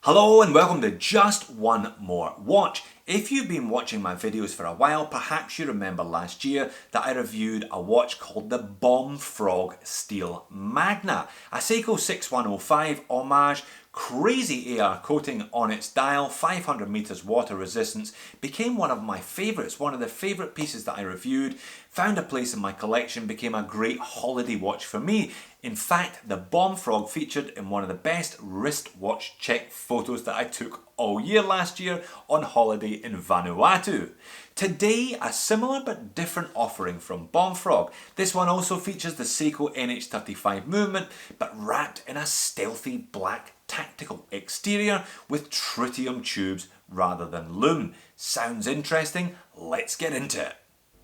Hello and welcome to Just One More Watch. If you've been watching my videos for a while, perhaps you remember last year that I reviewed a watch called the Bombfrog Steel Magna, a Seiko 6105 homage, crazy AR coating on its dial, 500 meters water resistance, became one of my favorites, one of the favorite pieces that I reviewed, found a place in my collection, became a great holiday watch for me. In fact, the Bombfrog featured in one of the best wristwatch check photos that I took all year last year on holiday in Vanuatu. Today, a similar but different offering from Bombfrog. This one also features the Seiko NH35 movement, but wrapped in a stealthy black tactical exterior with tritium tubes rather than lume. Sounds interesting? Let's get into it.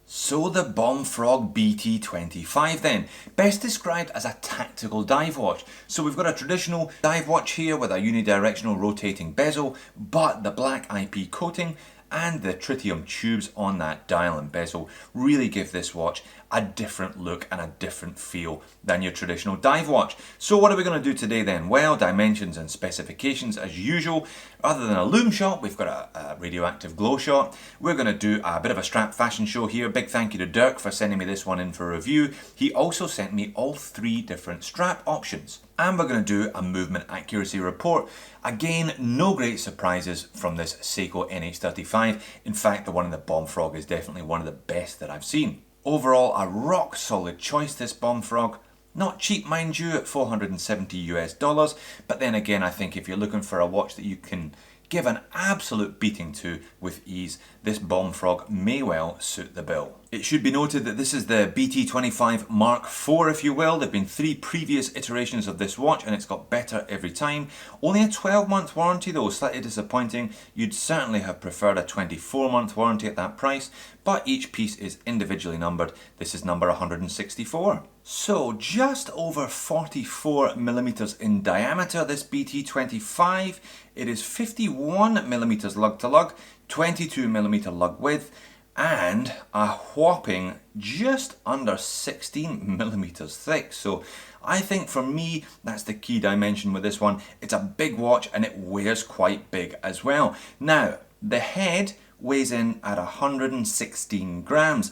So the Bombfrog BT25 then, best described as a tactical dive watch. So we've got a traditional dive watch here with a unidirectional rotating bezel, but the black IP coating and the tritium tubes on that dial and bezel really give this watch a different look and a different feel than your traditional dive watch. So what are we going to do today then? Well, dimensions and specifications as usual. Rather than a lume shot, we've got a radioactive glow shot. We're going to do a bit of a strap fashion show here. Big thank you to Dirk for sending me this one in for review. He also sent me all three different strap options. And we're going to do a movement accuracy report. Again, no great surprises from this Seiko NH35. In fact, the one in the Bombfrog is definitely one of the best that I've seen. Overall, a rock solid choice, this Bombfrog. Not cheap, mind you, at $470 US, but then again, I think if you're looking for a watch that you can give an absolute beating to with ease, this Bombfrog may well suit the bill. It should be noted that this is the BT25 Mark IV, if you will. There have been 3 previous iterations of this watch and it's got better every time. Only a 12-month warranty though, slightly disappointing. You'd certainly have preferred a 24-month warranty at that price, but each piece is individually numbered. This is number 164. So just over 44 millimeters in diameter, this BT25. It is 51 millimeters lug to lug, 22 millimeter lug width, and a whopping just under 16 millimeters thick. So I think for me, that's the key dimension with this one. It's a big watch and it wears quite big as well. Now, the head weighs in at 116 grams.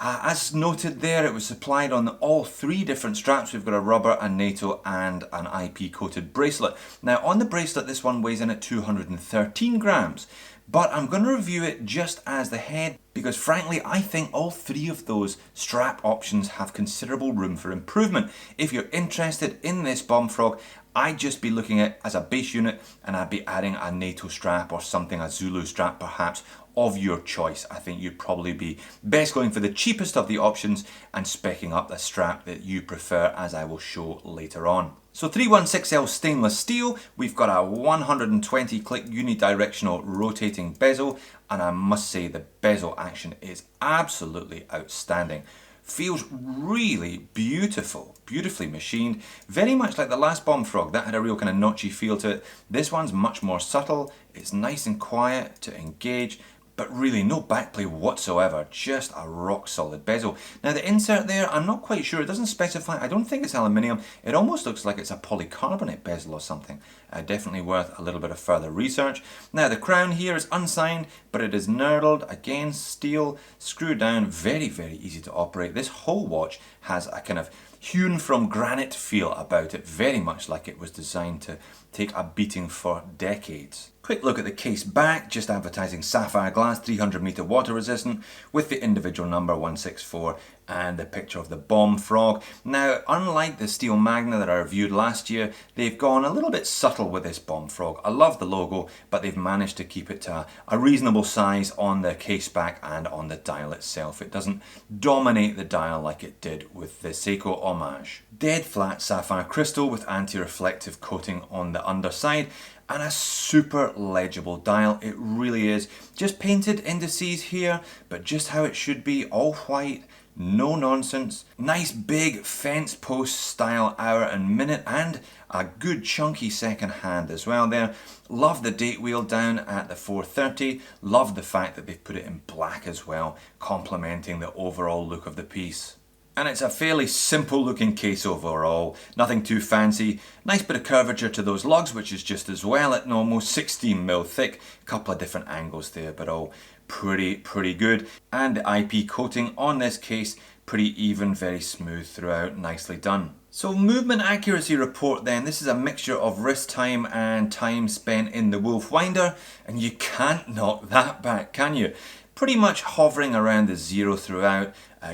As noted there, it was supplied on all 3 different straps. We've got a rubber, a NATO and an IP coated bracelet. Now on the bracelet, this one weighs in at 213 grams. But I'm going to review it just as the head because frankly I think all 3 of those strap options have considerable room for improvement. If you're interested in this Bombfrog, I'd just be looking at it as a base unit and I'd be adding a NATO strap or something, a Zulu strap perhaps, of your choice. I think you'd probably be best going for the cheapest of the options and speccing up the strap that you prefer, as I will show later on. So 316L stainless steel, we've got a 120 click unidirectional rotating bezel, and I must say the bezel action is absolutely outstanding. Feels really beautiful, beautifully machined, very much like the last Bombfrog. That had a real kind of notchy feel to it. This one's much more subtle, it's nice and quiet to engage, but really no backplay whatsoever, just a rock solid bezel. Now the insert there, I'm not quite sure, it doesn't specify, I don't think it's aluminium, it almost looks like it's a polycarbonate bezel or something. Definitely worth a little bit of further research. Now the crown here is unsigned, but it is knurled, again steel, screwed down, very, very easy to operate. This whole watch has a kind of hewn from granite feel about it, very much like it was designed to take a beating for decades. Quick look at the case back, just advertising sapphire glass, 300 meter water resistant with the individual number 164 and the picture of the Bombfrog. Now, unlike the Steel Magna that I reviewed last year, they've gone a little bit subtle with this Bombfrog. I love the logo, but they've managed to keep it to a reasonable size on the case back and on the dial itself. It doesn't dominate the dial like it did with the Seiko homage. Dead flat sapphire crystal with anti-reflective coating on the underside, and a super legible dial. It really is. Just painted indices here, but just how it should be, all white, no nonsense. Nice big fence post style hour and minute, and a good chunky second hand as well there. Love the date wheel down at the 430. Love the fact that they've put it in black as well, complementing the overall look of the piece. And it's a fairly simple looking case overall, nothing too fancy. Nice bit of curvature to those lugs, which is just as well at almost 16mm thick. A couple of different angles there, but all pretty good. And the IP coating on this case, pretty even, very smooth throughout, nicely done. So movement accuracy report then, this is a mixture of wrist time and time spent in the Wolf Winder, and you can't knock that back, can you? Pretty much hovering around the 0 throughout,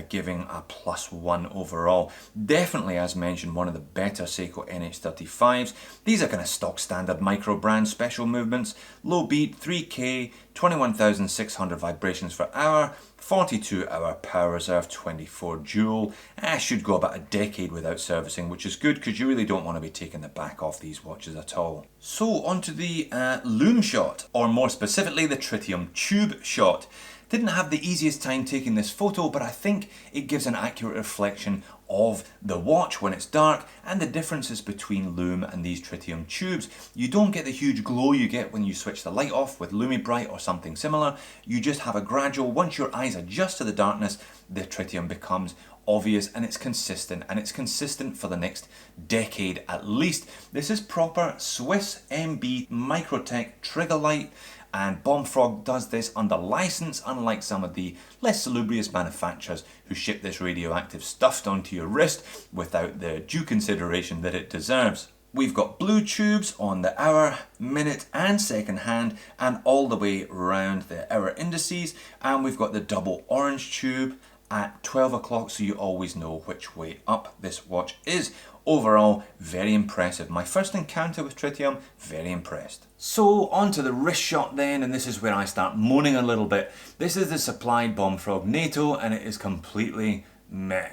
giving a +1 overall. Definitely, as mentioned, one of the better Seiko NH35s. These are kind of stock standard micro brand special movements. Low beat, 3K, 21,600 vibrations per hour, 42-hour power reserve, 24 joule. Should go about a decade without servicing, which is good because you really don't want to be taking the back off these watches at all. So onto the loom shot, or more specifically the tritium tube shot. Didn't have the easiest time taking this photo, but I think it gives an accurate reflection of the watch when it's dark and the differences between loom and these tritium tubes. You don't get the huge glow you get when you switch the light off with Lumibright or something similar. You just have a gradual, once your eyes adjust to the darkness, the tritium becomes obvious, and it's consistent for the next decade at least. This is proper Swiss MB Microtech trigger light, and Bombfrog does this under license, unlike some of the less salubrious manufacturers who ship this radioactive stuff onto your wrist without the due consideration that it deserves. We've got blue tubes on the hour, minute and second hand, and all the way around the hour indices, and we've got the double orange tube at 12 o'clock, so you always know which way up this watch is. Overall, very impressive. My first encounter with tritium, very impressed. So onto the wrist shot then, and this is where I start moaning a little bit. This is the supplied Bombfrog NATO, and it is completely meh.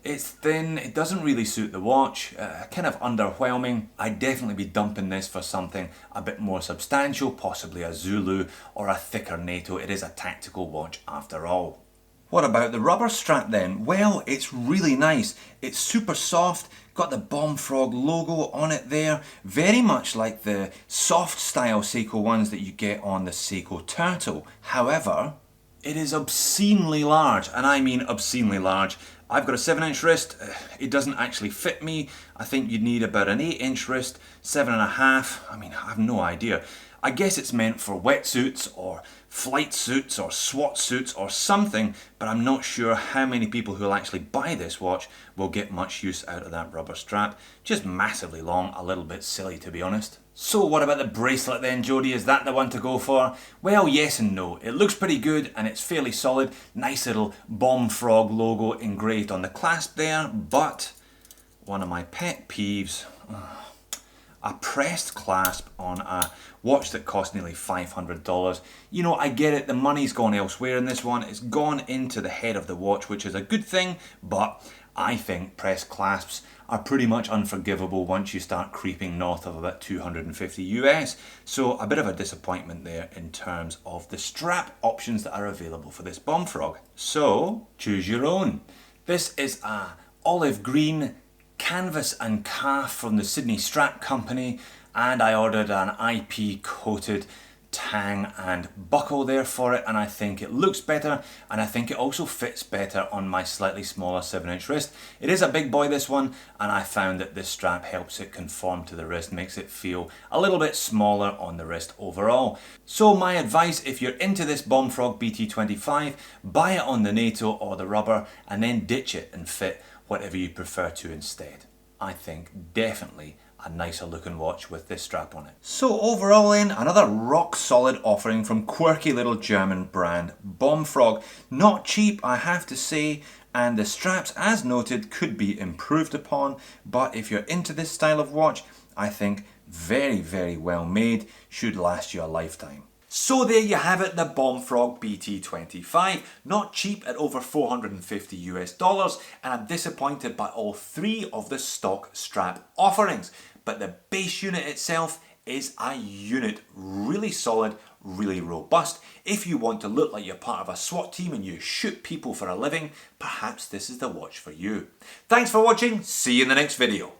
It's thin, it doesn't really suit the watch, kind of underwhelming. I'd definitely be dumping this for something a bit more substantial, possibly a Zulu or a thicker NATO. It is a tactical watch after all. What about the rubber strap then? Well, it's really nice. It's super soft, got the Bombfrog logo on it there, very much like the soft style Seiko ones that you get on the Seiko Turtle. However, it is obscenely large, and I mean obscenely large. I've got a 7-inch wrist, it doesn't actually fit me. I think you'd need about an 8-inch wrist, 7.5, I mean, I have no idea. I guess it's meant for wetsuits or flight suits or SWAT suits or something, but I'm not sure how many people who will actually buy this watch will get much use out of that rubber strap. Just massively long, a little bit silly to be honest. So what about the bracelet then, Jodie? Is that the one to go for? Well, yes and no. It looks pretty good and it's fairly solid. Nice little Bombfrog logo engraved on the clasp there, but one of my pet peeves, a pressed clasp on a watch that cost nearly $500. You know, I get it, the money's gone elsewhere in this one. It's gone into the head of the watch, which is a good thing, but I think pressed clasps are pretty much unforgivable once you start creeping north of about 250 US. So a bit of a disappointment there in terms of the strap options that are available for this Bombfrog. So choose your own. This is a olive green canvas and calf from the Sydney Strap Company, and I ordered an IP coated tang and buckle there for it, and I think it looks better, and I think it also fits better on my slightly smaller 7-inch wrist. It is a big boy, this one, and I found that this strap helps it conform to the wrist, makes it feel a little bit smaller on the wrist overall. So my advice, if you're into this Bombfrog BT25, buy it on the NATO or the rubber and then ditch it and fit whatever you prefer to instead. I think definitely a nicer looking watch with this strap on it. So overall then, another rock solid offering from quirky little German brand Bombfrog. Not cheap, I have to say, and the straps, as noted, could be improved upon, but if you're into this style of watch, I think very well made, should last you a lifetime. So there you have it, the Bombfrog BT25. Not cheap at over $450 US, and I'm disappointed by all three of the stock strap offerings. But the base unit itself is a unit, really solid, really robust. If you want to look like you're part of a SWAT team and you shoot people for a living, perhaps this is the watch for you. Thanks for watching, see you in the next video.